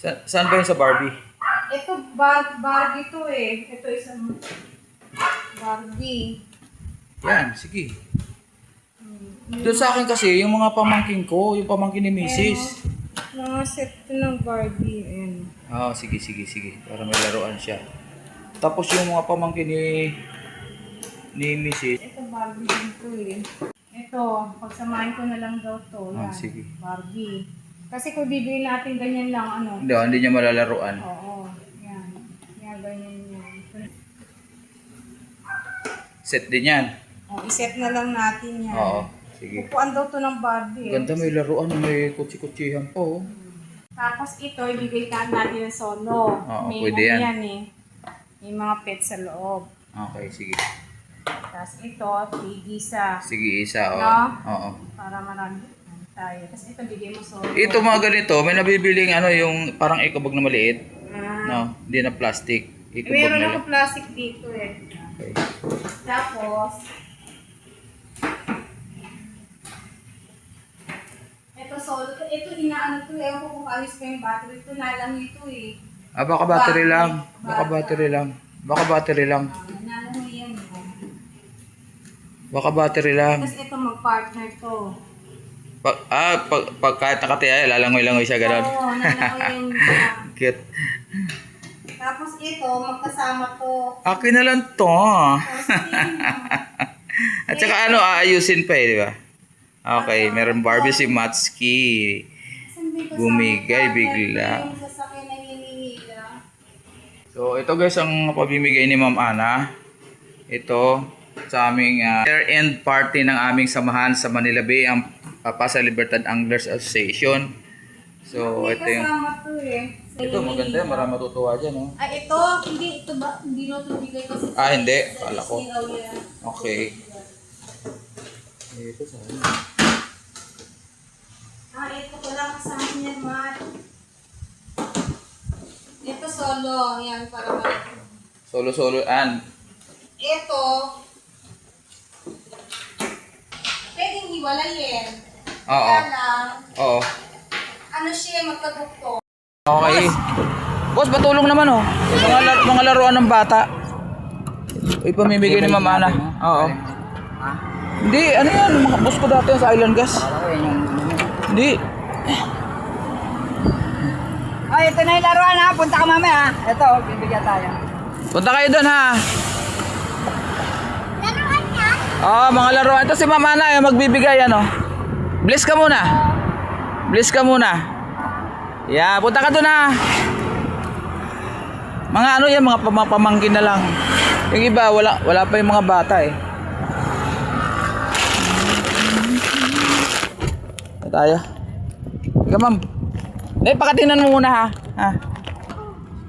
Saan ba yung sa Barbie? Ito, Barbie to eh. Ito isang Barbie. Yan, sige. Doon sa akin kasi, yung mga pamangkin ko, yung pamangkin ni Mrs. Mga set to ng Barbie. Ayan. Oo, sige. Para may laruan siya. Tapos yung mga pamangkin ni Mrs. Ito Barbie din to eh. Ito, pagsamahin ko na lang daw to. Yan. Sige. Barbie. Kasi kung bibili natin ganyan lang, ano? Hindi niya malalaruan. Oo. Yan. Yan, ganyan yan. Set din yan. Iset na lang natin yan. Oo, sige. Upuan daw to ng Barbie. Ganda, may laruan, may kutsi-kutsihan po. Tapos ito, ibigay ka natin ng solo. Oo, May pwede yan. eh. May mga pets sa loob. Okay, sige. Tapos ito, tigisa. Sige, isa. No? Oo. Para marami tayo. Tapos ito, bigay mo solo. Ito mga ganito, may nabibiling yung parang eco-bag na maliit. Ah. No, hindi na plastic. Eco-bag Meron na ako lang. plastic dito eh. Okay. Tapos, ito solo. Ito inaano to. Ewan ko kung ayos pa yung battery. Ito na lang ito eh. Baka battery lang. Baka battery lang. Baka battery lang. Inaano mo yan. Baka battery lang. Tapos ito mag-partner to. Pag kahit nakatiyaya, lalangoy-langoy siya gano'n. Oo, nalangoy yan siya. Cute. Tapos ito, magkasama to. Akin na lang to. At saka aayusin pa di ba? Okay, meron Barbie si Matski. Bumigay bigla. So, ito guys ang pabimigay ni Ma'am Ana. Ito sa aming year-end party ng aming samahan sa Manila Bay, ang Pasa Libertad Anglers Association. So, ito yung... Ito maganda, marami matutuwa dyan. Oh. Ay, ito, hindi ito ba? Hindi na ito bigay kasi. Hindi. Kala ko. Okay. Ito saan? Ito ko lang kasama niya, Matt. Ito solo. Yan, para malaki. Solo-solo. Ito, pwedeng hiwalayin. Oo. Kaya lang, Oo. ano siya, magkadukto. Okay. Boss, patulong naman oh. Mga laruan ng bata. Ipamimigay ni Ma'am Ana. Oo. Hindi, ano yan? Mga boss ko dati sa Island Gas. Hindi. Ay, ito na yung laruan ha. Punta ka mamaya ha. Ito, bibigyan tayo. Punta kayo doon ha. Laruan niya? Oo, mga laruan. Ito si Ma'am Ana yung magbibigay ano. Bless ka muna. Bless ka muna. Yeah, punta ka doon ha. Mga ano yan, mga pamangkin na lang. Yung iba, wala pa yung mga bata eh. Ito tayo. Ika ma'am. Pakatinan mo muna ha.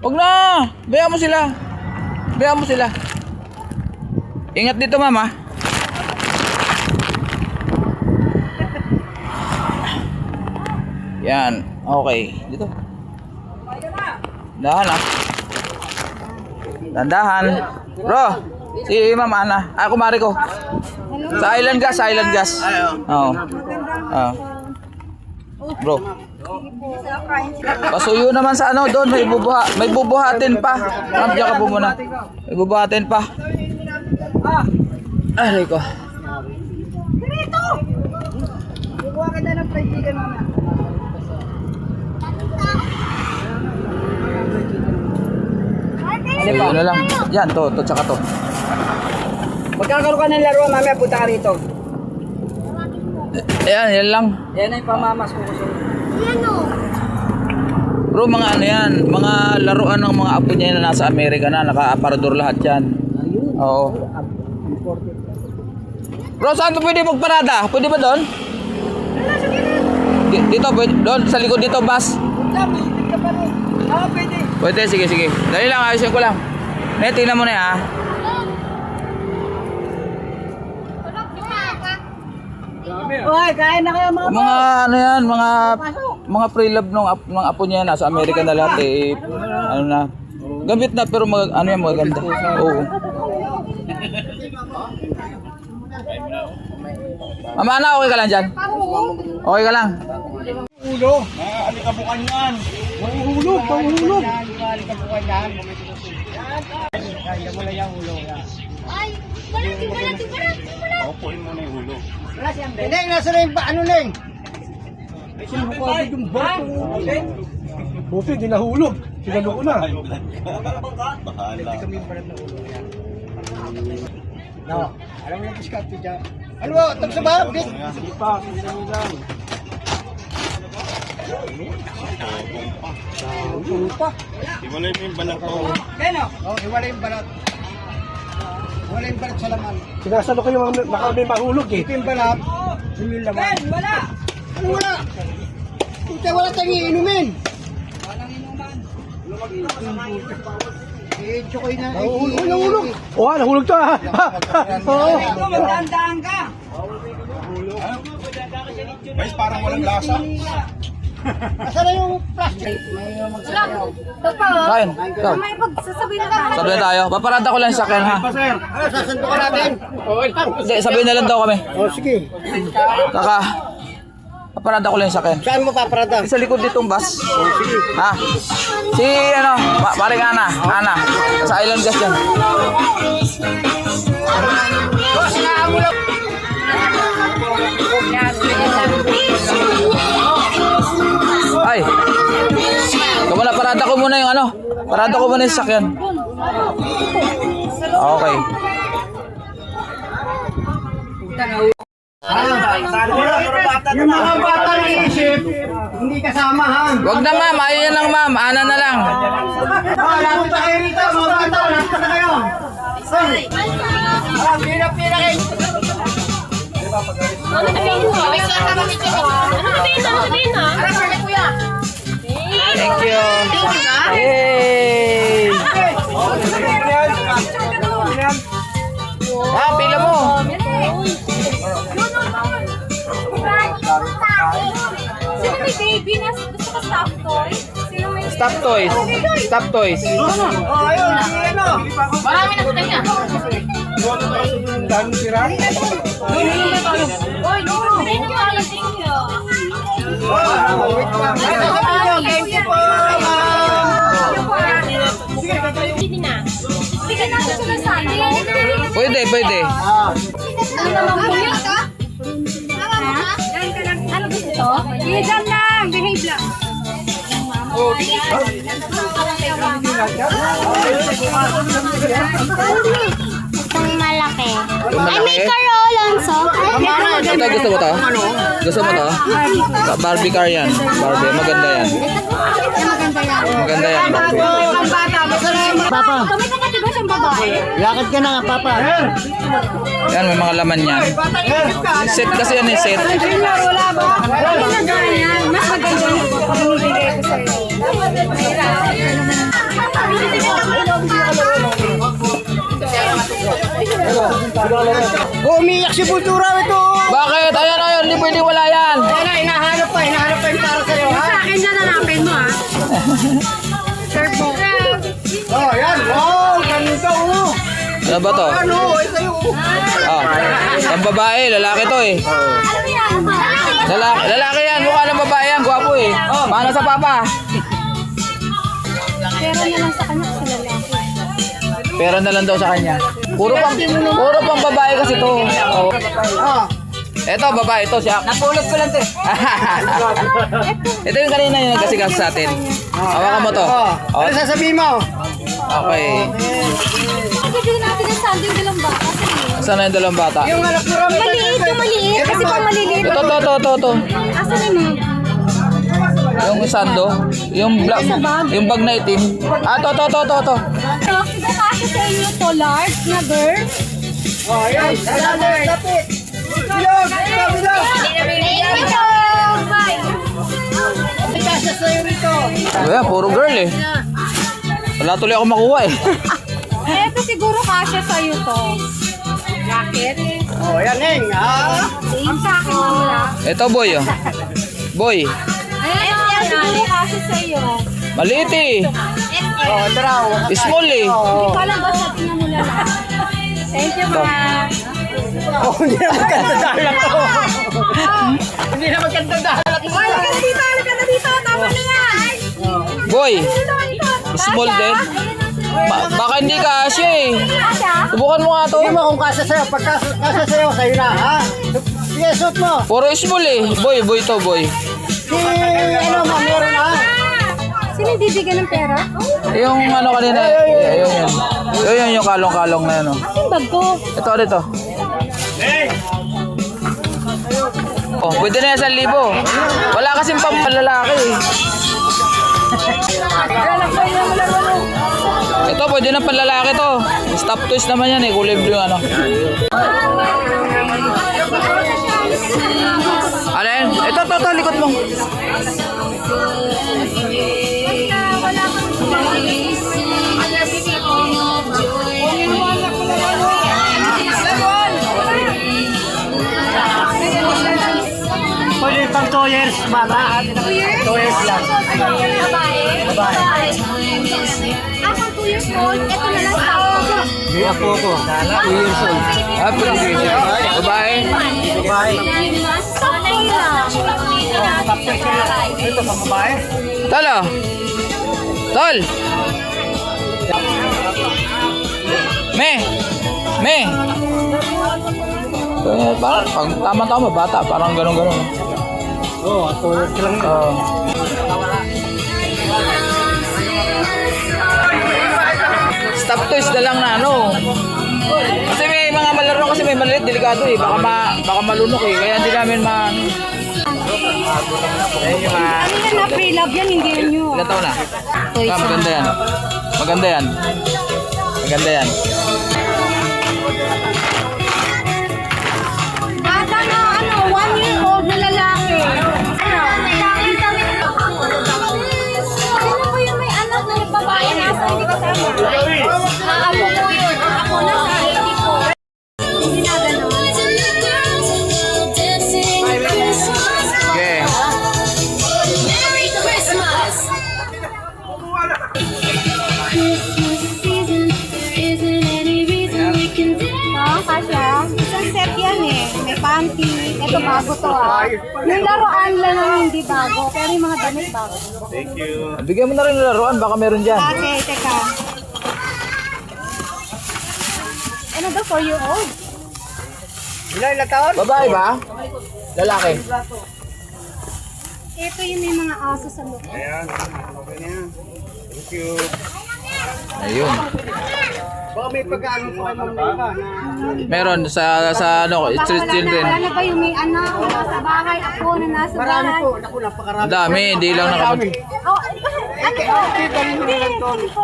Huwag na. Bayaan mo sila. Bayaan mo sila. Ingat dito ma'am ha. Yan. Okay. Dito. Dahan ha. Dandahan. Bro. Si Ma'am Ana. Kumari ko. Sa Island Gas. Oo. Bro. Pasuyo naman sa ano doon. May bubuhatin pa. Ma'am, diyan ka po muna. May bubuhatin pa. Aray ko. Dito! Bukuha ka na ng kaibigan mo na. Ano na lang. Yan, to, tsaka to. Magkakaroon ka ng laruan, mamaya punta ka rito. Ayan, yan lang. Yan ay pamamas ko gusto. Bro, mga ano yan, mga laruan ng mga apo niya na nasa Amerika na, naka-aparador lahat yan. Oo. Bro, saan to pwede magparada? Pwede ba doon? Dito, pwede, doon, sa likod dito, bus. Pwede. Pwede, sige. Dali lang, ayusin ko lang. Tingnan mo na ha. Oy, kain na kayo mga Mga ano yan, mga pre-love ng apo niya nasa Amerika na lahat eh. Ano na. Gamit na pero ano yan, maganda. Oo. Mama Ana, okay ka lang dyan? Okay ka lang? Ulo, alikabungan yan. Mahuhulog, mahuhulog. Balik ka buwan yan. Yan, yan mo lang yung ulo. Ay, balat. Paupuin mo na yung ulo. Neng, nasa na yung ano, Neng? Sino ko agad yung bato? Buti, di nahulog. Sinalo ko na. Bahala. Kami yung balat na ulo. No, alam mo yung diskarte dyan. Ano ba? Tapos na ba? Hindi pa, hindi lang. Pa. Iwalay mo yung balat ko. Oh, iwala yung balat. Wala yung balat sa laman. Sinasalo ko yung baka may mahulog eh. Ito yung balat. Yun yung laman. Wala! Ano wala? Ito wala tayong iinumin. Walang inuman. Eh, chokoy na. Nahulog. Oo, nahulog to ha. Oo. Magdandaan ka. Guys, parang walang lasa. Asan na yung plastic? Kain. Ikaw. May pagsasabi na tayo. Sabi na tayo. Paparada ko lang sa akin ha. Sir, sasando ka natin. Hindi, sabihin na lang daw kami. Oh, sige. Kaka. Paparada ko lang sa akin. Saan mo paparada? Sa likod ditong bus. Ha? Si ano, paring Ana. Ana. Sa Island Gas yan. Boss, naamulang. Ay. Kumuna, parada ko muna yung ano. Parada ko muna yung sakyan. Okay. Yung mga bata na isip, hindi kasama ha. Wag na ma'am, ayaw yan lang ma'am. Ana na lang. Lapit na kayo rito, mga bata, lapit na kayo. Pira kayo. Thank you. Yay! Ah, pila mo. Sino may baby na gusto ka stop toy? Sino may Stop toys. Stop toys. Oh, ayun, ano? Marami na kita niya. Daming sira. Oy, no. Thank you, Alex. Thank you. Wait lang. Thank you po, Sige na. Sige na ako sila sa atin. Pwede, pwede. Ano naman po yun? Ano gusto to? Diyan lang. Behave lang. Ang malaki. Yung Ay, may malaki? Carol Alonso. Ito, gusto mo to? Gusto mo to? Barbie car yan. Barbie, maganda yan. Maganda yan. Papa, Kami ka katiba siyang babae. lakad ka na nga, Papa. Yan, may mga laman yan. Set kasi yan eh, set. Wala ba? Wala na yan. Mas maganda yung pamimigay ko sa'yo. Umiyak si Bultura ito. Bakit? Ayan, ayan, hindi pwede wala yan. Ayan na, hinahanap pa yung para sa'yo, ha? Sa akin na nanapin mo, ha? Turbo. Oh, yan. Wow, ganito, oh. Ano ba to? Ano, ito yung... Ah, ang babae, lalaki to eh. Alam mo yan? Lalaki yan, mukha ng babae yan, gwapo eh. Paano sa papa? Pero na lang sa kanya kasi lalaki. Pera na lang daw sa kanya. Puro pang babae kasi to. Oh. Ah, Eto, babae ito siya. napulot ko lang, te. Ito yung kanina yung nagkasigas sa atin. Hawakan mo to. Oh, Oh, ano sasabihin mo? okay. Bibili natin yung sando yung dalawang baka. Saan na yung dalawang bata? Yung anak ko rin. Maliit yung maliit. Kasi pang maliliit. Ito. Asan na mo? Yung sando. Yung bag na itim. Ah, to. So, siguro kasi sa inyo to large na girl. Oh, yan. Lapit. Bilog, bilog. Bye! Ikasa sa'yo rito. Ayan, puro girl eh. Wala tuloy ako makuha eh. Ito siguro kasya sa'yo to. Jacket. Oh, yan, Neng. Ah. Ang sa akin wala. Ito boy oh. Boy. Ayan, siguro kasya sa'yo. Maliit eh. Oh, ito raw. Small eh. Hindi ko alam ba sa tingnan mo lang. Thank you, ma. Oh, hindi na magkantadahan to. Hindi na magkantadahan. Halika na dito, halika na dito. Tama na yan. Boy, small din. Baka hindi kasya eh. Subukan mo nga to. Hindi mo kung kasa sa'yo. Pag kasa sa'yo, sa'yo na, ha? Sige, shoot mo. Puro small eh. Boy to, boy. Si, ano mo, meron na. Sino bibigyan ng pera? Yung ano kanina, yun yung kalong-kalong na yun. Oh. Yung bag ko. Ito, dito. Oh, pwede na yan 1,000. Wala kasing pambalalaki eh. Ito, pwede na panlalaki to. Stop twist naman yan eh. Kulay blue yung ano. Alin? Ito, likot mo. Pwede pang 2 years, bata. 2 years lang. Babae. Ako 2 years old. Ito na lang sa ako. May apo ko. 2 years old. Ah, pwede siya. Babae. Babae. Sakto lang. Tapos ito pang babae. Tol, oh. Tol. Me. Parang tama-tama bata. Parang ganun-ganun. Oo, 2 years lang. Stop twist na lang na ano. Kasi may mga malaro kasi may maliit, delikado eh. Baka malunok eh. Kaya hindi namin Kanina na pre-love yan, hindi yun yun. Ilan taon na? Maganda yan. Maganda yan. Maganda yan. Bata na, 1 year old na lalaki. Sino po yung may anak na babae nasa hindi kasama? Ako po yun. Ako nasa hindi po. Hindi na gano'n. Okay. Kasya. Isang set yan eh. May panty. Ito bago to ah. Yung laruan lang ang hindi bago. Pero yung mga damit bago. Bigyan mo na rin ng laruan. Baka meron dyan. Okay, teka. Ano daw 4-year-old? Ilan taon? Babae ba? Lalaki. Ito yung may mga aso sa loob. Ayun. Baka may pag-ano pa kayo mga iba na... Meron sa ano, street children. Wala na ba yung may anak na nasa bahay? Ako na nasa Marami bahay. po. Naku, napakarami. Ang dami, hindi lang nakapag... Oh, ano po? Hindi, hindi po.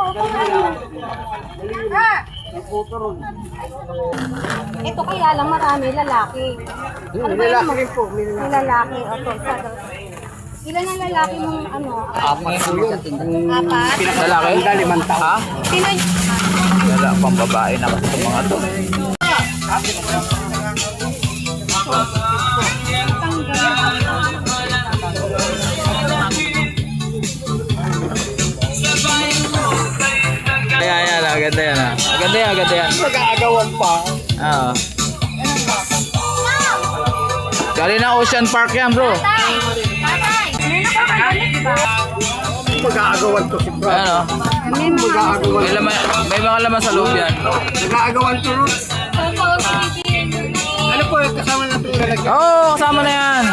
Ito kaya lang marami lalaki. Ano ba Lalaki yun? rin po. May May lalaki. Oto, ilan ang lalaki mong ano? Apat? Lalaki? Ha? Sino yung... Wala pang babae na kasi itong mga to. Ayan, aganda yan ha. Aganda yan. Mag-aagawan pa. Oo. Galing na Ocean Park yan bro. Tatay! May nakakagulit ba? Mag-aagawan to si Brad. Ano? Mag-aagawan. May mga laman sa loob yan. Mag-aagawan to. Ano po yung kasama natin yung lalagyan? Oo, kasama na yan.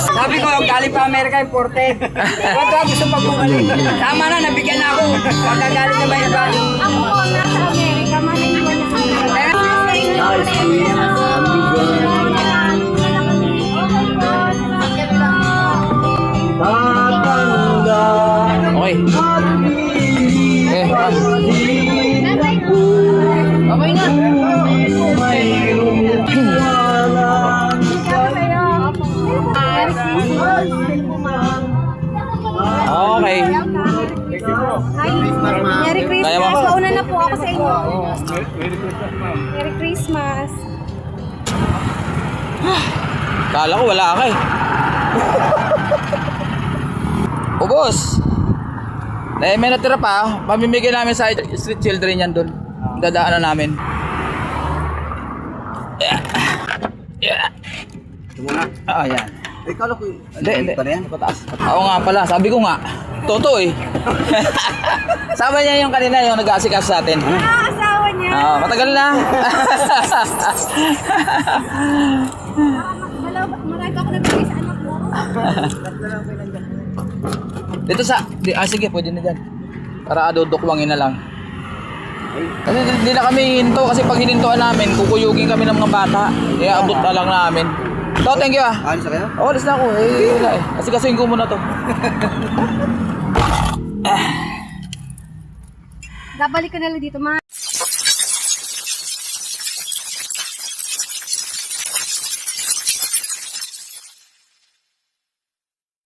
Sabi ko, galing pa Amerika yung porte. Huwag ka gusto pagbumalik. Tama na, nabigyan na ako. Magagaling na ba yung iba? Ako po, nasa Amerika, maniwan na Okay. Okay na. Okay. Merry Kaya mo? Christmas. Mauna na po ako sa inyo. Merry Christmas. Kala ko wala ka eh. Ubos. May natira pa. Pamimigay namin sa street children yan doon. Dadaanan namin. Yeah. Ah, yan. Ikaw lang ko. Hindi. Pataas. Oo nga pala. Sabi ko nga. Totoo eh. Sama niya yung kanina yung nag-aasikaso sa atin. Asawa niya. Matagal na. Marami pa ako nagbigay sa anak mo. Dito sige, pwede na dyan. Para dudukwangin na lang. Kasi hindi na kami hinto kasi pag hinintuan namin, kukuyugin kami ng mga bata. Kaya abot na lang namin. So, thank you ah. Alis na kayo? Oh, alis na ako. Wala eh. Kasi kasuhin ko muna to. Babalik ka na lang dito, ma.